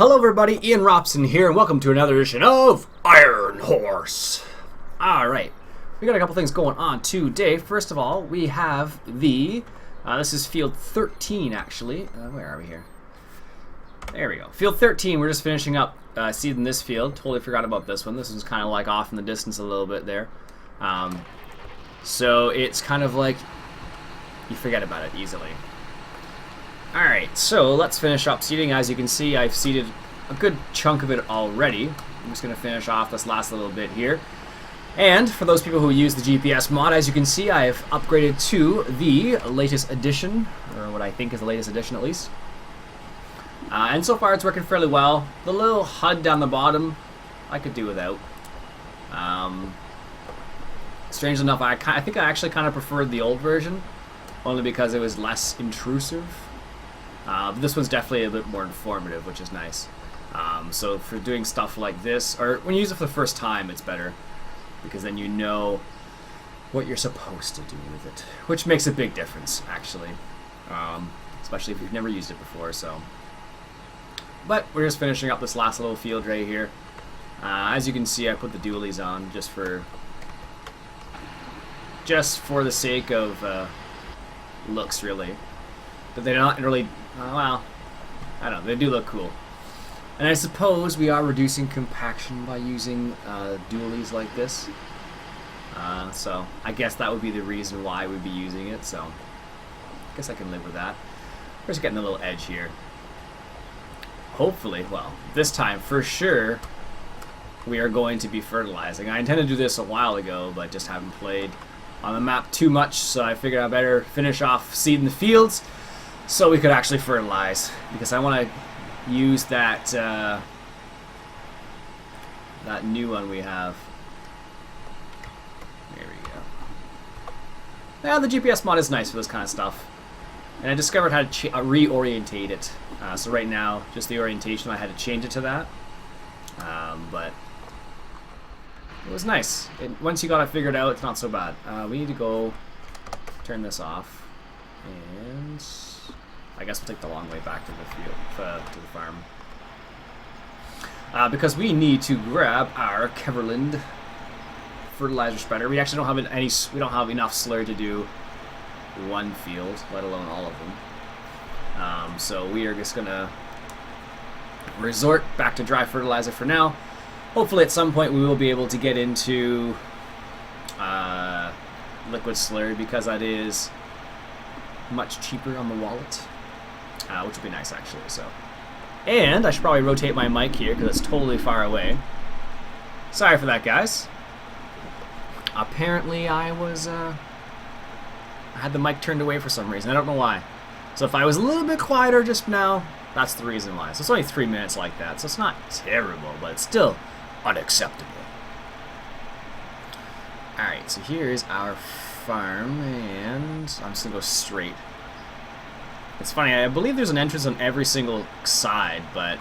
Hello everybody, Iain Robson here, and welcome to another edition of Iron Horse. Alright, we got a couple things going on today. First of all, we have the, this is field 13 actually. Where are we here? There we go. Field 13, we're just finishing up seeding this field. Totally forgot about this one. This one's kind of like off in the distance a little bit there. So it's kind of like, you forget about it easily. Alright, so let's finish up seeding. As you can see, I've seeded a good chunk of it already. I'm just going to finish off this last little bit here. And for those people who use the GPS mod, as you can see, I have upgraded to the latest edition, or what I think is the latest edition at least. And so far it's working fairly well. The little HUD down the bottom, I could do without. Strange enough, I think I actually kind of preferred the old version, only because it was less intrusive. But this one's definitely a bit more informative, which is nice. So for doing stuff like this, or when you use it for the first time, it's better, because then you know what you're supposed to do with it, which makes a big difference, actually, especially if you've never used it before. So, but we're just finishing up this last little field right here. As you can see, I put the dualies on just for the sake of looks, really. But they're not really, well, I don't know, they do look cool. And I suppose we are reducing compaction by using dualies like this. So I guess that would be the reason why we'd be using it, so I guess I can live with that. We're just getting a little edge here. Hopefully, well, this time for sure, we are going to be fertilizing. I intended to do this a while ago, but just haven't played on the map too much, so I figured I better finish off seeding the fields so we could actually fertilize, because I want to use that that new one we have. There we go. Now the GPS mod is nice for this kind of stuff, and I discovered how to reorientate it. So right now, just the orientation, I had to change it to that, but it was nice. Once you got it figured out, it's not so bad. We need to go turn this off, and I guess we'll take the long way back to the field, to the farm, because we need to grab our Keverland fertilizer spreader. We actually don't have any. We don't have enough slurry to do one field, let alone all of them. So we are just gonna resort back to dry fertilizer for now. Hopefully, at some point, we will be able to get into liquid slurry, because that is much cheaper on the wallet. Which would be nice, actually. So, and I should probably rotate my mic here because it's totally far away. Sorry for that, guys. Apparently, I had the mic turned away for some reason. I don't know why. So if I was a little bit quieter just now, that's the reason why. So it's only 3 minutes like that, so it's not terrible, but it's still unacceptable. All right, so here's our farm, and I'm just gonna go straight. It's funny, I believe there's an entrance on every single side, but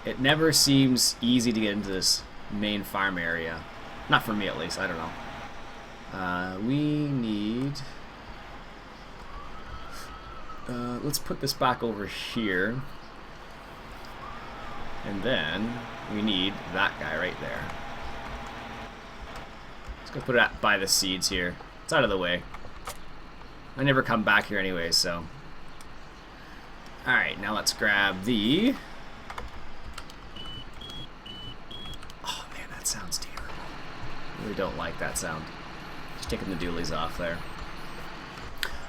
it never seems easy to get into this main farm area. Not for me, at least. I don't know. We need... let's put this back over here. And then we need that guy right there. Let's go put it by the seeds here. It's out of the way. I never come back here anyway, so... Alright, now let's grab the... Oh man, that sounds terrible. I really don't like that sound. Just taking the dualies off there.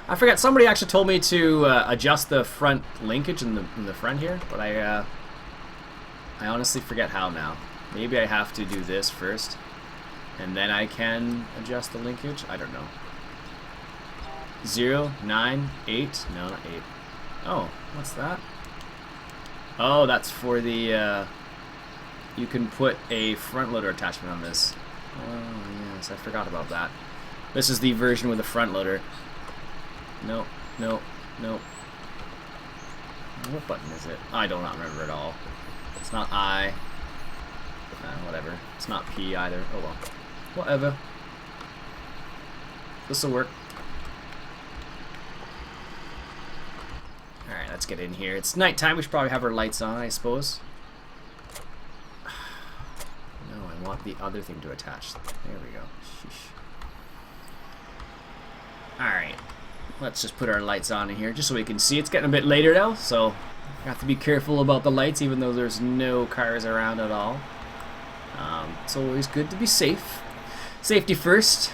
I forget, somebody actually told me to adjust the front linkage in the front here, but I honestly forget how now. Maybe I have to do this first, and then I can adjust the linkage? I don't know. 0, 9, 8? No, not 8. Oh, what's that? Oh, that's for the, you can put a front loader attachment on this. Oh, yes, I forgot about that. This is the version with the front loader. No, no, no. What button is it? I do not remember at all. It's not I. Whatever. It's not P either. Oh well. Whatever. This'll work. let's get in here. It's nighttime. We should probably have our lights on, I suppose. No, I want the other thing to attach. There we go. Sheesh. Alright. Let's just put our lights on in here just so we can see. It's getting a bit later now, so you have to be careful about the lights even though there's no cars around at all. It's always good to be safe. Safety first,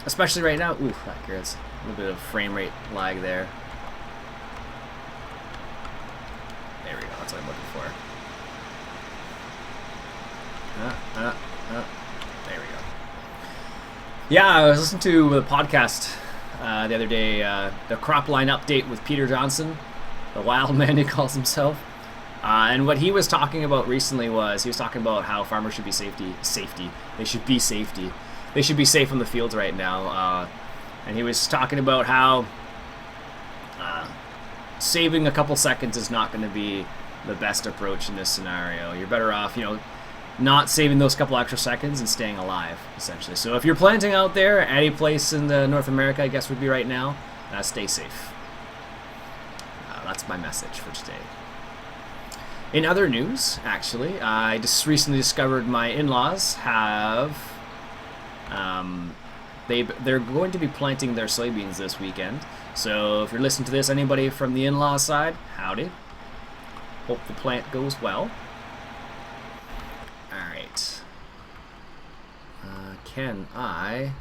especially right now. Ooh, that gets a little bit of frame rate lag there. There we go, that's what I'm looking for. There we go. Yeah, I was listening to the podcast the other day, the Cropline Update with Peter Johnson, the wild man he calls himself. And what he was talking about recently was, he was talking about how farmers should be safety. They should be safety. They should be safe on the fields right now. And he was talking about how saving a couple seconds is not going to be the best approach in this scenario. You're better off, not saving those couple extra seconds and staying alive, essentially. So if you're planting out there, any place in North America, I guess would be right now, stay safe. That's my message for today. In other news, actually, I just recently discovered my in-laws have, they're going to be planting their soybeans this weekend. So if you're listening to this, anybody from the in-laws side, howdy. Hope the plant goes well. Alright. Can I...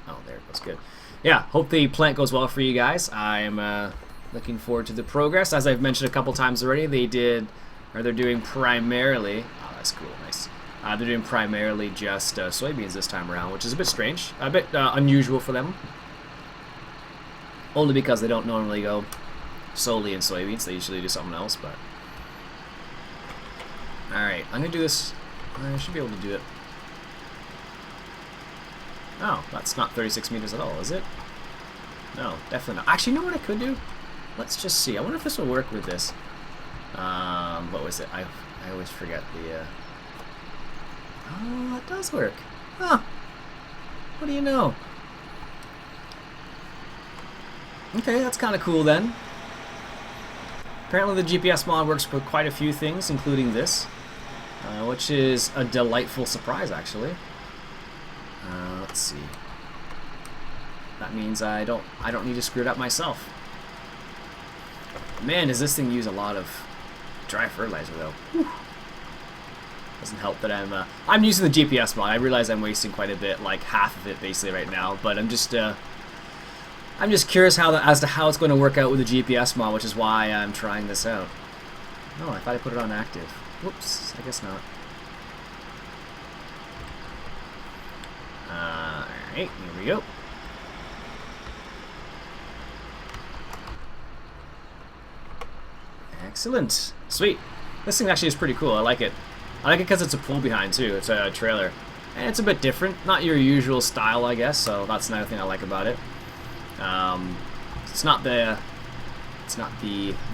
Oh, there it goes. Good. Yeah, hope the plant goes well for you guys. I'm looking forward to the progress. As I've mentioned a couple times already, they're doing primarily... Oh, that's cool. Nice. They're doing primarily just soybeans this time around, which is a bit strange. A bit unusual for them. Only because they don't normally go solely in soybeans. They usually do something else, but... Alright, I'm going to do this. I should be able to do it. Oh, that's not 36 meters at all, is it? No, definitely not. Actually, you know what I could do? Let's just see. I wonder if this will work with this. What was it? I always forget the... Oh, it does work. Huh. What do you know? Okay, that's kind of cool then. Apparently the GPS mod works with quite a few things, including this, which is a delightful surprise, actually. Let's see. That means I don't need to screw it up myself. Man, does this thing use a lot of dry fertilizer, though. Whew. Doesn't help that I'm using the GPS mod. I realize I'm wasting quite a bit, like half of it basically right now, but I'm just curious as to how it's going to work out with the GPS mod, which is why I'm trying this out. Oh, I thought I put it on active. Whoops, I guess not. Alright, here we go. Excellent. Sweet. This thing actually is pretty cool. I like it. I like it because it's a pull behind too. It's a trailer. And it's a bit different. Not your usual style, I guess, so that's another thing I like about it. It's not the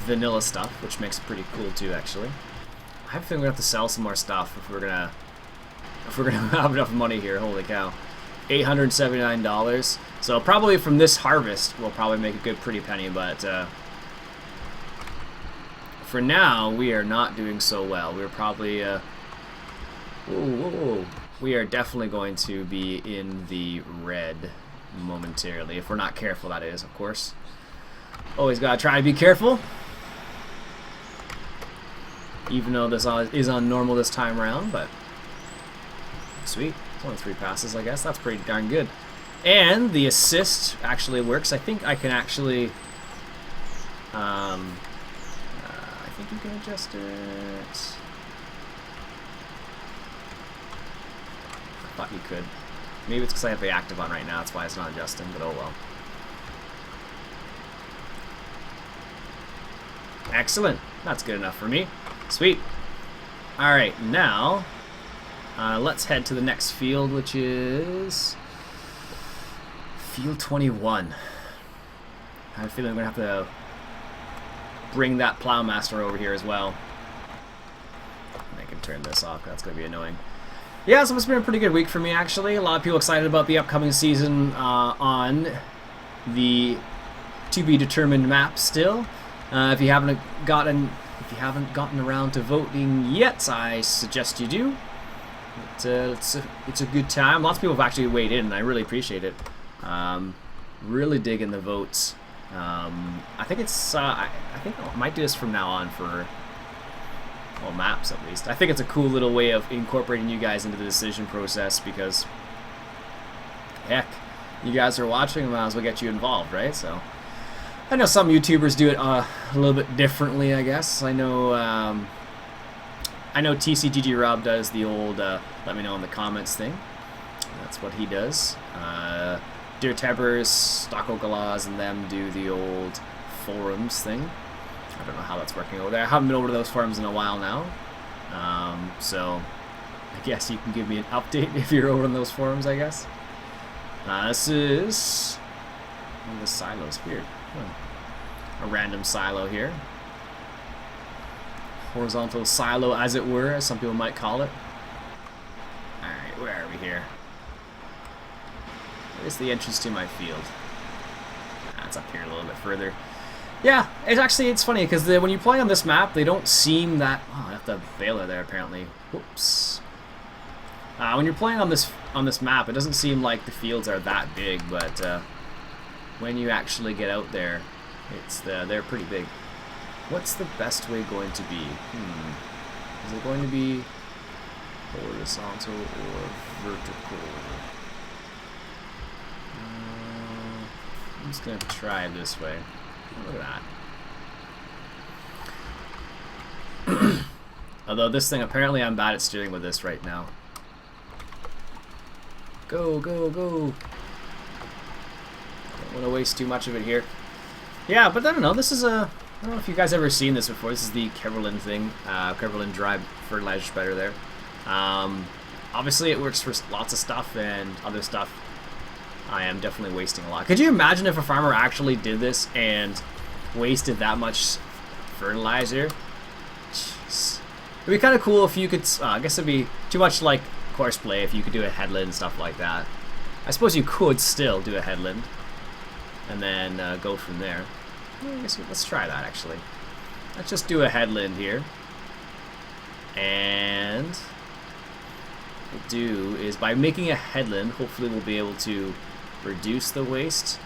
vanilla stuff, which makes it pretty cool too, actually. I have a feeling we're gonna have to sell some more stuff if we're gonna have enough money here. Holy cow. $879. So probably from this harvest we'll probably make a good pretty penny, but for now we are not doing so well. We're probably we are definitely going to be in the red momentarily, if we're not careful, that is, of course. Always gotta try to be careful, even though this is on normal this time around, but sweet. It's only 3 passes, I guess. That's pretty darn good. And the assist actually works. I think I can actually I think you can adjust it. I thought you could. Maybe it's because I have the active on right now, that's why it's not adjusting, but oh well. Excellent. That's good enough for me. Sweet. Alright, now let's head to the next field, which is field 21. I have a feeling I'm going to have to bring that Plowmaster over here as well. I can turn this off, that's going to be annoying. Yeah, so it's been a pretty good week for me, actually. A lot of people excited about the upcoming season on the to be determined map still. If you haven't gotten around to voting yet, I suggest you do. It's a good time. Lots of people have actually weighed in, and I really appreciate it. Really digging the votes. I think I think I might do this from now on for maps at least. I think it's a cool little way of incorporating you guys into the decision process because, heck, you guys are watching, might as well get you involved, right? So I know some YouTubers do it a little bit differently, I guess. I know TCGG Rob does the old let me know in the comments thing. That's what he does. Dear Tebbers, Stocko Galaz, and them do the old forums thing. I don't know how that's working over there. I haven't been over to those forums in a while now. So I guess you can give me an update if you're over on those forums, I guess. This is the silo's weird. A random silo here. Horizontal silo, as it were, as some people might call it. Alright, where are we here? Where's the entrance to my field? It's up here a little bit further. Yeah, it's funny because when you play on this map, they don't seem that. Oh, I have to baler there apparently. Whoops. When you're playing on this map, it doesn't seem like the fields are that big, but when you actually get out there, they're pretty big. What's the best way going to be? Is it going to be horizontal or vertical? I'm just going to try it this way. Look at that. Although this thing, apparently I'm bad at steering with this right now. Go, go, go. Don't want to waste too much of it here. Yeah, but I don't know. This is I don't know if you guys ever seen this before. This is the Keverlin thing. Keverlin dry fertilizer spreader there. Obviously it works for lots of stuff and other stuff. I am definitely wasting a lot. Could you imagine if a farmer actually did this and wasted that much fertilizer? Jeez. It'd be kind of cool if you could, I guess it'd be too much like course play if you could do a headland and stuff like that. I suppose you could still do a headland and then go from there. I guess let's try that actually. Let's just do a headland here. And what we'll do is by making a headland, hopefully we'll be able to reduce the waste.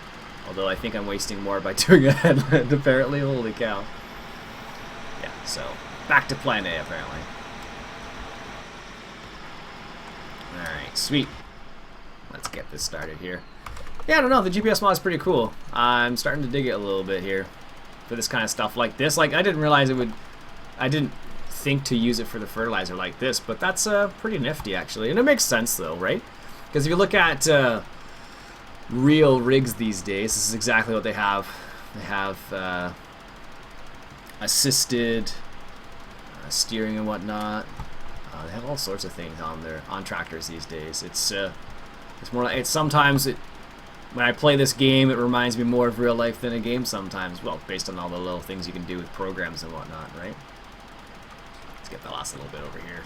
Although I think I'm wasting more by doing a headland apparently. Holy cow. Yeah, so back to plan A apparently. Alright, sweet. Let's get this started here. Yeah, I don't know, the GPS mod is pretty cool. I'm starting to dig it a little bit here for this kind of stuff like this. Like, I didn't realize it would... I didn't think to use it for the fertilizer like this, but that's pretty nifty actually. And it makes sense though, right? Because if you look at real rigs these days, this is exactly what they have. They have assisted steering and whatnot. They have all sorts of things on tractors these days. It's more like, sometimes when I play this game, it reminds me more of real life than a game sometimes. Well, based on all the little things you can do with programs and whatnot, right? Let's get the last little bit over here.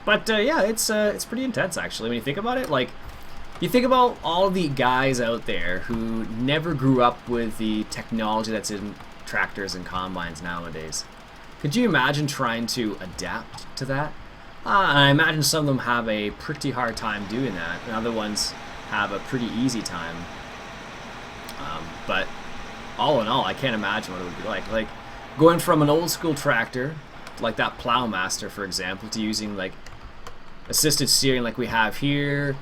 But yeah, it's pretty intense actually when you think about it. Like, you think about all the guys out there who never grew up with the technology that's in tractors and combines nowadays. Could you imagine trying to adapt to that? I imagine some of them have a pretty hard time doing that, and other ones have a pretty easy time. But all in all, I can't imagine what it would be like. Like, going from an old school tractor, like that Plowmaster, for example, to using like assisted steering like we have here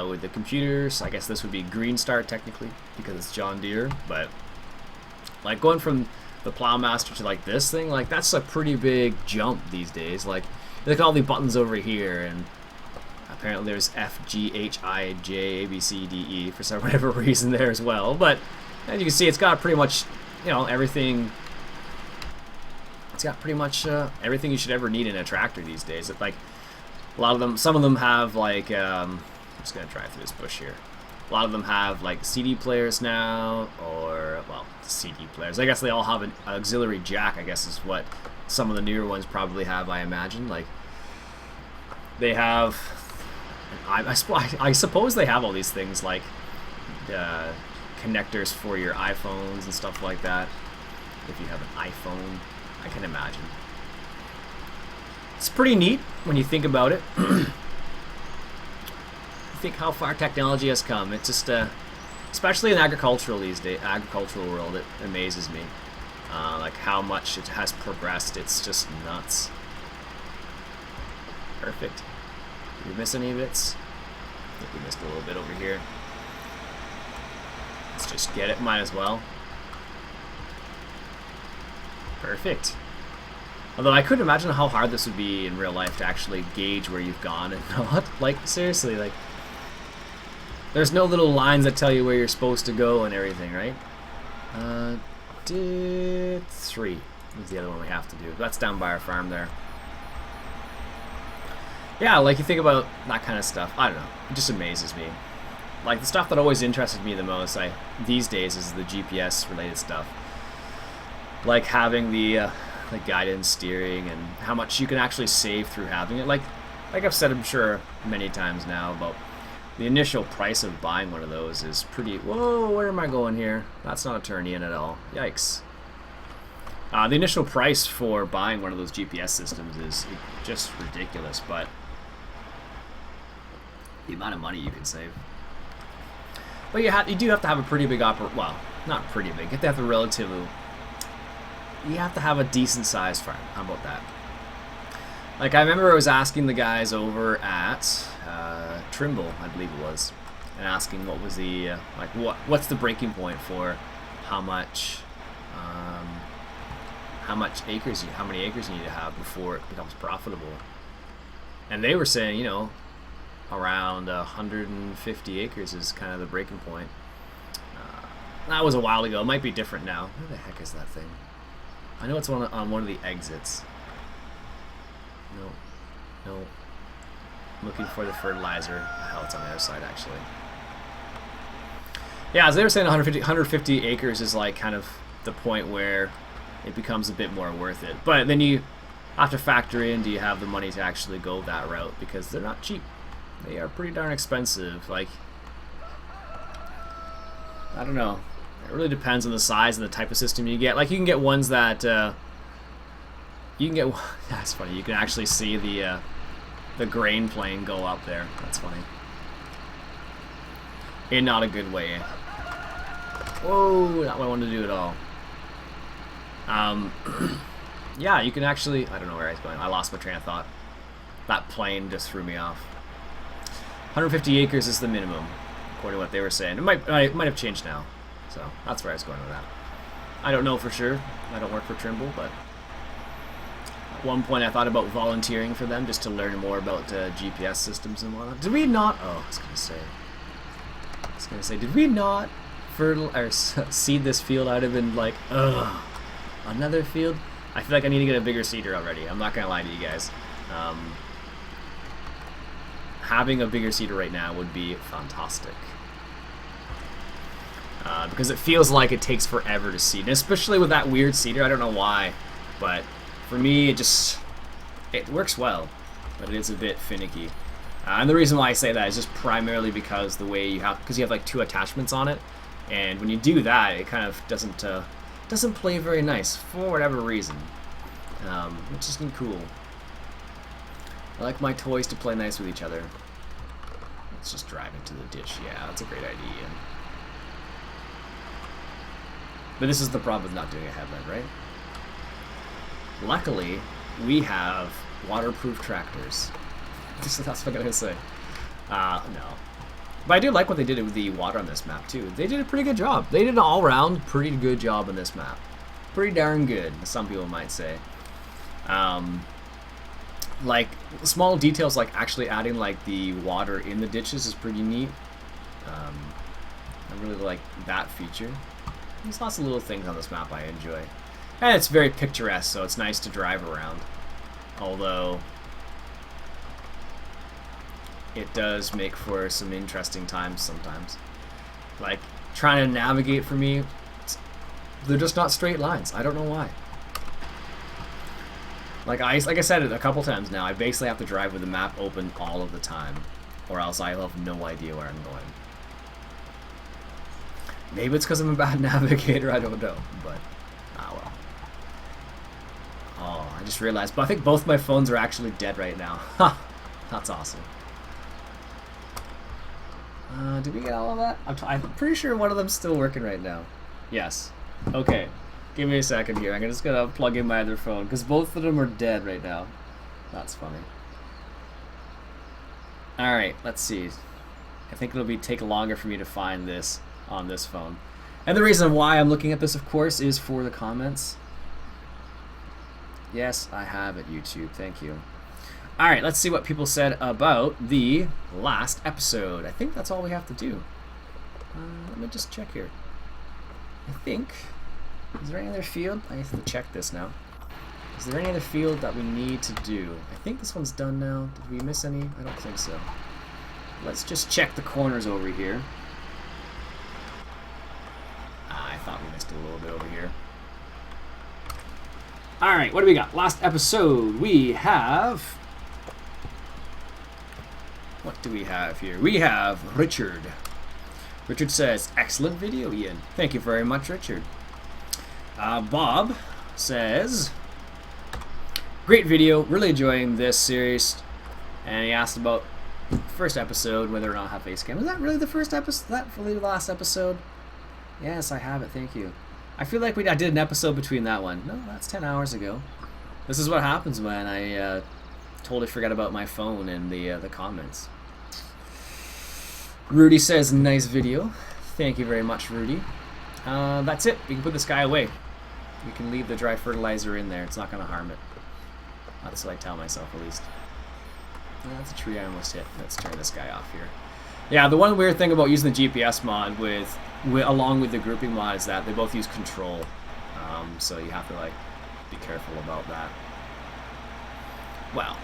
with the computers. I guess this would be Green Star technically because it's John Deere, but like going from the Plowmaster to like this thing, like that's a pretty big jump these days. Like, look at all the buttons over here, and apparently there's F, G, H, I, J, A, B, C, D, E for some whatever reason there as well. But as you can see, it's got pretty much, you know, everything. It's got pretty much everything you should ever need in a tractor these days. It, like, a lot of them, some of them have like, I'm just gonna drive through this bush here. A lot of them have like CD players now, or well, CD players. I guess they all have an auxiliary jack. I guess is what some of the newer ones probably have. I imagine like they have. I suppose they have all these things like connectors for your iPhones and stuff like that. If you have an iPhone, I can imagine. It's pretty neat when you think about it. Think how far technology has come. It's just, especially in agricultural these days, agricultural world, it amazes me. Like how much it has progressed. It's just nuts. Perfect. Did we miss any bits? I think we missed a little bit over here. Let's just get it. Might as well. Perfect. Although I couldn't imagine how hard this would be in real life to actually gauge where you've gone and not. Like, seriously, like, there's no little lines that tell you where you're supposed to go and everything, right? 3 is the other one we have to do. That's down by our farm there. Yeah, like, you think about that kind of stuff. I don't know. It just amazes me. Like, the stuff that always interested me the most these days is the GPS-related stuff. Like having the guidance steering and how much you can actually save through having it. Like I've said, I'm sure, many times now about the initial price of buying one of those is pretty... Whoa, where am I going here? That's not a turn in at all. Yikes. The initial price for buying one of those GPS systems is just ridiculous, but the amount of money you can save. But you do have to have a pretty big well, not pretty big. You have to have a relatively... You have to have a decent sized farm. How about that? Like, I remember I was asking the guys over at Trimble, I believe it was, and asking what was the what's the breaking point for how many acres you need to have before it becomes profitable. And they were saying, you know, around 150 acres is kind of the breaking point. That was a while ago. It might be different now. Where the heck is that thing? I know it's on one of the exits. No. I'm looking for the fertilizer. Hell, it's on the other side, actually. Yeah, as they were saying, 150 acres is like kind of the point where it becomes a bit more worth it. But then you have to factor in, do you have the money to actually go that route? Because they're not cheap. They are pretty darn expensive. Like, I don't know. It really depends on the size and the type of system you get. Like, you can get ones that you can get. That's funny. You can actually see the grain plane go up there. That's funny. In not a good way. Whoa, not what I wanted to do at all. Yeah, you can actually. I don't know where I was going. I lost my train of thought. That plane just threw me off. 150 acres is the minimum, according to what they were saying. It might have changed now. So that's where I was going with that. I don't know for sure. I don't work for Trimble, but at one point I thought about volunteering for them just to learn more about GPS systems and whatnot. Did we not? Oh, I was gonna say, did we not seed this field? I'd have been like, ugh, another field. I feel like I need to get a bigger seeder already. I'm not gonna lie to you guys. Having a bigger seeder right now would be fantastic. Because it feels like it takes forever to seed, and especially with that weird seeder. I don't know why, but for me, it works well, but it is a bit finicky. And the reason why I say that is just primarily because the way you have like 2 attachments on it, and when you do that, it kind of doesn't play very nice for whatever reason, which isn't cool. I like my toys to play nice with each other. Let's just drive into the ditch. Yeah, that's a great idea. But this is the problem with not doing a headland, right? Luckily, we have waterproof tractors. That's what I'm gonna say. No. But I do like what they did with the water on this map, too. They did a pretty good job. They did an all-round pretty good job on this map. Pretty darn good, some people might say. Like, small details like actually adding, like, the water in the ditches is pretty neat. I really like that feature. There's lots of little things on this map I enjoy. And it's very picturesque, so it's nice to drive around. Although, it does make for some interesting times sometimes. Like, trying to navigate for me, they're just not straight lines. I don't know why. Like I said it a couple times now, I basically have to drive with the map open all of the time, or else I have no idea where I'm going. Maybe it's because I'm a bad navigator, I don't know. But, well. Oh, I just realized. But I think both my phones are actually dead right now. Ha! That's awesome. Did we get all of that? I'm pretty sure one of them's still working right now. Yes. Okay. Give me a second here. I'm just gonna plug in my other phone because both of them are dead right now. That's funny. All right. Let's see. I think it'll take longer for me to find this on this phone. And the reason why I'm looking at this, of course, is for the comments. Yes, I have it, YouTube. Thank you. All right, let's see what people said about the last episode. I think that's all we have to do. Let me just check here. I think... Is there any other field? I have to check this now. Is there any other field that we need to do? I think this one's done now. Did we miss any? I don't think so. Let's just check the corners over here. I thought we missed a little bit over here. All right, what do we got? Last episode, we have... What do we have here? We have Richard. Richard says, excellent video, Iain. Thank you very much, Richard. Bob says, great video, really enjoying this series. And he asked about the first episode, whether or not I have face cam. Was that really the first episode? That really the last episode? Yes, I have it, thank you. I feel like I did an episode between that one. No, that's 10 hours ago. This is what happens when I totally forget about my phone in the comments. Rudy says, nice video. Thank you very much, Rudy. That's it. We can put this guy away. We can leave the dry fertilizer in there. It's not going to harm it. That's what I tell myself, at least. That's a tree I almost hit. Let's turn this guy off here. Yeah, the one weird thing about using the GPS mod along with the grouping mod is that they both use control. So you have to be careful about that. Well,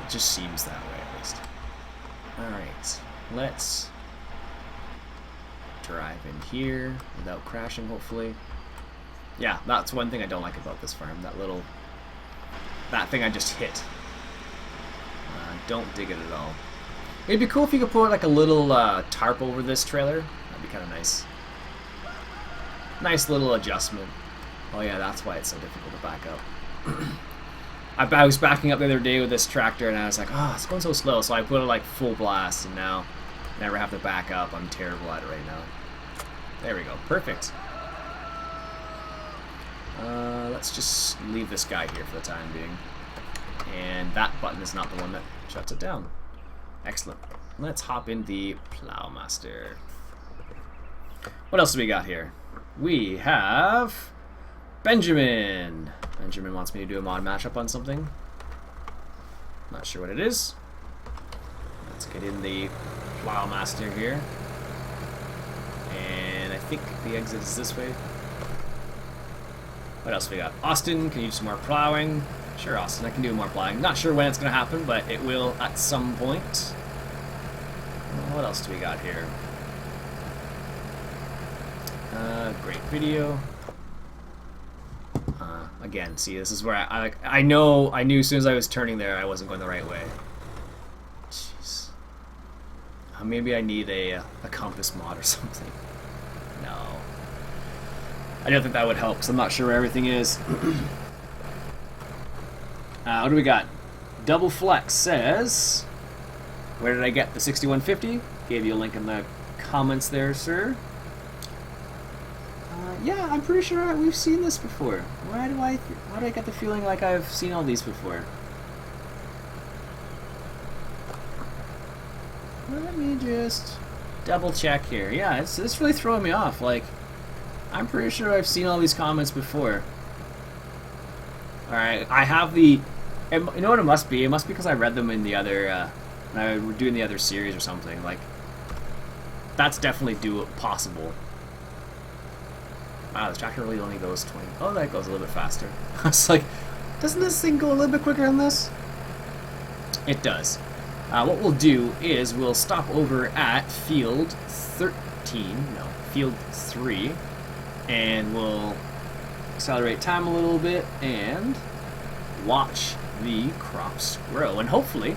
it just seems that way at least. Alright, let's drive in here without crashing, hopefully. Yeah, that's one thing I don't like about this farm. That thing I just hit. Don't dig it at all. It'd be cool if you could put a little tarp over this trailer. That'd be kind of nice. Nice little adjustment. Oh yeah, that's why it's so difficult to back up. I was backing up the other day with this tractor and I was like, oh, it's going so slow. So I put it full blast and now I never have to back up. I'm terrible at it right now. There we go. Perfect. Let's just leave this guy here for the time being. And that button is not the one that shuts it down. Excellent. Let's hop in the Plowmaster. What else do we got here? We have Benjamin. Benjamin wants me to do a mod matchup on something. Not sure what it is. Let's get in the Plowmaster here. And I think the exit is this way. What else we got? Austin, can you do some more plowing? Sure, Austin, I can do more plowing. Not sure when it's going to happen, but it will at some point. What else do we got here? Great video. Again, see, this is where I knew as soon as I was turning there, I wasn't going the right way. Jeez. Maybe I need a compass mod or something. No. I don't think that would help, because I'm not sure where everything is. What do we got? Double Flex says, where did I get the 6150? Gave you a link in the comments there, sir. Yeah, I'm pretty sure we've seen this before. Why do I get the feeling like I've seen all these before? Let me just double check here. Yeah, it's really throwing me off. I'm pretty sure I've seen all these comments before. Alright, I have the... You know what it must be? It must be because I read them in the other... when I were doing the other series or something. That's definitely possible. Wow, the tractor really only goes 20... Oh, that goes a little bit faster. I was like, doesn't this thing go a little bit quicker than this? It does. What we'll do is we'll stop over at field 3, and we'll accelerate time a little bit and watch the crops grow. And hopefully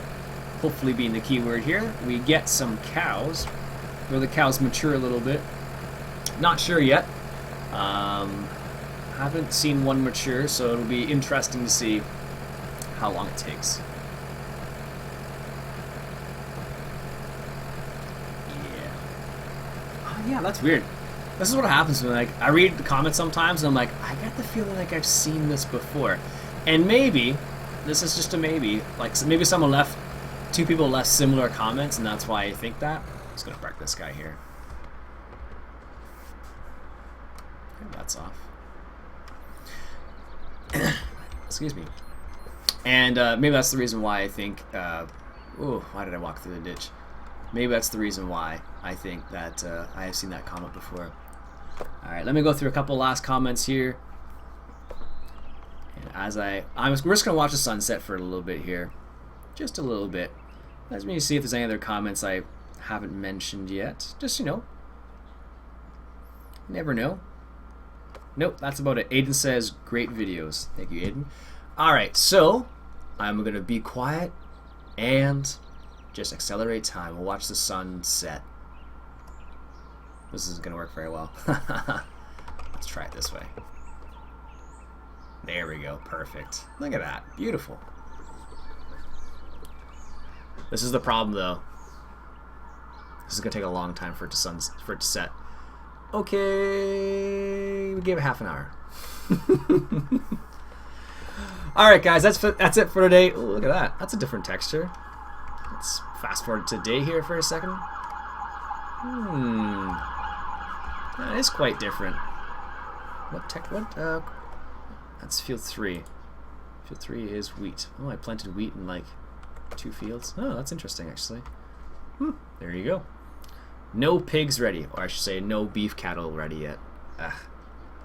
being the key word here, we get some cows, where the cows mature a little bit, Not sure yet. Haven't seen one mature, so it'll be interesting to see how long it takes. Yeah. Oh, yeah, that's weird. This is what happens when I read the comments sometimes, and I'm like, I get the feeling like I've seen this before. And maybe, this is just a maybe, like maybe someone left, two people left similar comments, and that's why I think that. I'm just going to break this guy here. Okay, that's off. Excuse me. And maybe that's the reason why I think, ooh, why did I walk through the ditch? Maybe that's the reason why I think that I have seen that comment before. Alright, let me go through a couple last comments here. And as we're just going to watch the sunset for a little bit here. Just a little bit. Let me see if there's any other comments I haven't mentioned yet. Just, you know. Never know. Nope, that's about it. Aiden says, great videos. Thank you, Aiden. Alright, so I'm going to be quiet and just accelerate time. We'll watch the sun set. This isn't going to work very well. Let's try it this way. There we go. Perfect. Look at that. Beautiful. This is the problem, though. This is going to take a long time for it to set. Okay, we gave it half an hour. Alright guys, that's it for today. Ooh, look at that. That's a different texture. Let's fast forward to today here for a second. That is quite different. That's field 3. Field 3 is wheat. Oh, I planted wheat in like 2 fields. Oh, that's interesting actually. There you go. No pigs ready, or I should say no beef cattle ready yet.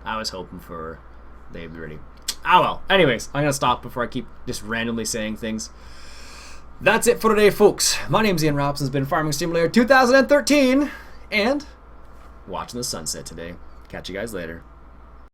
I was hoping for they'd be ready. Ah well. Anyways, I'm going to stop before I keep just randomly saying things. That's it for today, folks. My name's Iain Robson. It's been Farming Simulator 2013, and watching the sunset today. Catch you guys later.